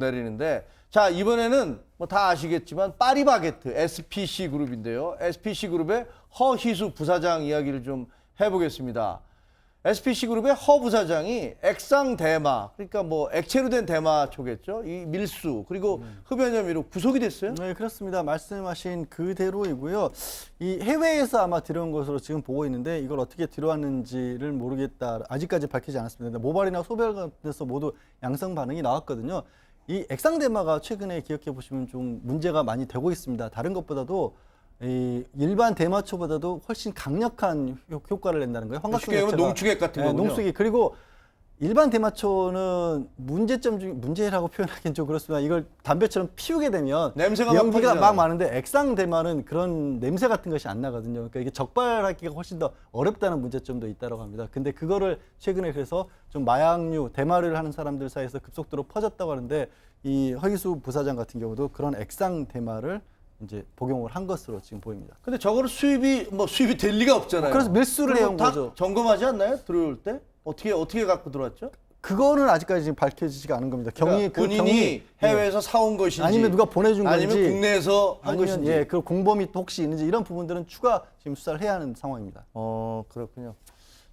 내리는데 자 이번에는 뭐 다 아시겠지만 파리바게트 SPC 그룹인데요. SPC 그룹의 허희수 부사장 이야기를 좀 해보겠습니다. SPC 그룹의 허 부사장이 액상 대마, 그러니까 뭐 액체로 된 대마초겠죠. 이 밀수 그리고 흡연 혐의로 구속이 됐어요. 네, 그렇습니다. 말씀하신 그대로이고요. 이 해외에서 아마 들여온 것으로 지금 보고 있는데 이걸 어떻게 들여왔는지를 모르겠다. 아직까지 밝히지 않았습니다. 모발이나 소변 같은 데서 모두 양성 반응이 나왔거든요. 이 액상 대마가 최근에 기억해 보시면 좀 문제가 많이 되고 있습니다. 다른 것보다도 이 일반 대마초보다도 훨씬 강력한 효과를 낸다는 거예요. 쉽게 얘기하면 농축액 같은 거군요. 농축액. 그리고 일반 대마초는 문제점 중에 문제라고 표현하기는 좀 그렇습니다. 이걸 담배처럼 피우게 되면 냄새가 연기가 막 막 많은데 액상 대마는 그런 냄새 같은 것이 안 나거든요. 그러니까 이게 적발하기가 훨씬 더 어렵다는 문제점도 있다고 합니다. 근데 그거를 최근에 그래서 좀 마약류 대마를 하는 사람들 사이에서 급속도로 퍼졌다고 하는데 이 허기수 부사장 같은 경우도 그런 액상 대마를 이제 복용을 한 것으로 지금 보입니다. 근데 저거를 수입이 될 리가 없잖아요. 그래서 밀수를 해온 다 거죠. 점검하지 않나요? 들어올 때 어떻게 갖고 들어왔죠? 그거는 아직까지 지금 밝혀지지가 않은 겁니다. 그러니까 본인이 해외에서 사온 것인지 아니면 누가 보내준 건지 아니면 국내에서 한 아니면 것인지 예, 그 공범이 또 혹시 있는지 이런 부분들은 추가 지금 수사를 해야 하는 상황입니다. 그렇군요.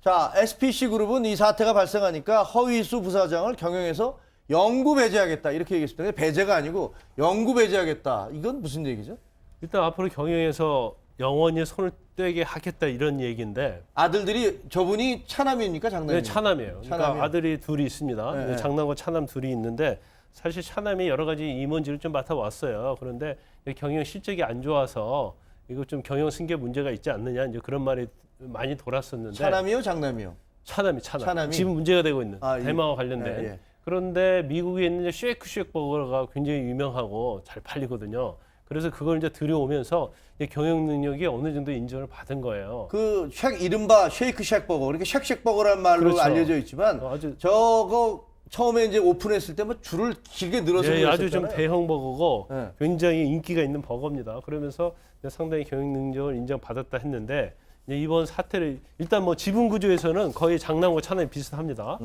자, SPC 그룹은 이 사태가 발생하니까 허위수 부사장을 경영에서 영구 배제하겠다 이렇게 얘기했습니다. 배제가 아니고 영구 배제하겠다. 이건 무슨 얘기죠? 일단 앞으로 경영에서 영원히 손을 떼게 하겠다 이런 얘기인데 아들들이 저분이 차남입니까 장남입니까? 네, 차남이에요. 그러니까 차남이요. 아들이 둘이 있습니다. 네, 네. 장남과 차남 둘이 있는데 사실 차남이 여러 가지 임원직을 좀 맡아왔어요. 그런데 경영 실적이 안 좋아서 이거 좀 경영 승계 문제가 있지 않느냐 이제 그런 말이 많이 돌았었는데 차남이요, 장남이요? 차남이 차남이? 지금 문제가 되고 있는 아, 대마와 관련된. 예. 그런데 미국에 있는 쉐이크 버거가 굉장히 유명하고 잘 팔리거든요. 그래서 그걸 이제 들여오면서 이제 경영 능력이 어느 정도 인정을 받은 거예요. 그 이른바 쉐이크 쉑버거, 그러니까 쉑쉑버거란 말로 그렇죠. 알려져 있지만 아주 저거 처음에 이제 오픈했을 때 뭐 줄을 길게 늘어서 예, 아주 좀 그랬었잖아요. 대형 버거고 네. 굉장히 인기가 있는 버거입니다. 그러면서 상당히 경영 능력을 인정받았다 했는데 이제 이번 사태를 일단 뭐 지분 구조에서는 거의 장남과 차남이 비슷합니다.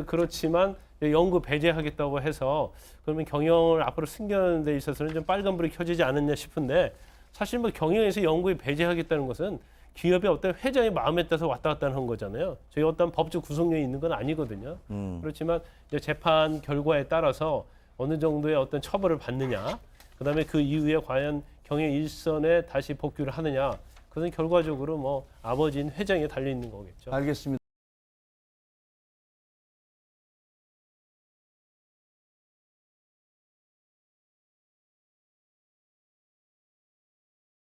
그렇지만 영구 배제하겠다고 해서 그러면 경영을 앞으로 승계하는 데 있어서는 좀 빨간불이 켜지지 않았냐 싶은데 사실 뭐 경영에서 영구히 배제하겠다는 것은 기업의 어떤 회장의 마음에 따라서 왔다 갔다 하는 거잖아요. 저희 어떤 법적 구속력이 있는 건 아니거든요. 그렇지만 이제 재판 결과에 따라서 어느 정도의 어떤 처벌을 받느냐, 그다음에 그 이후에 과연 경영 일선에 다시 복귀를 하느냐, 그것은 결과적으로 뭐 아버지인 회장에 달려 있는 거겠죠. 알겠습니다.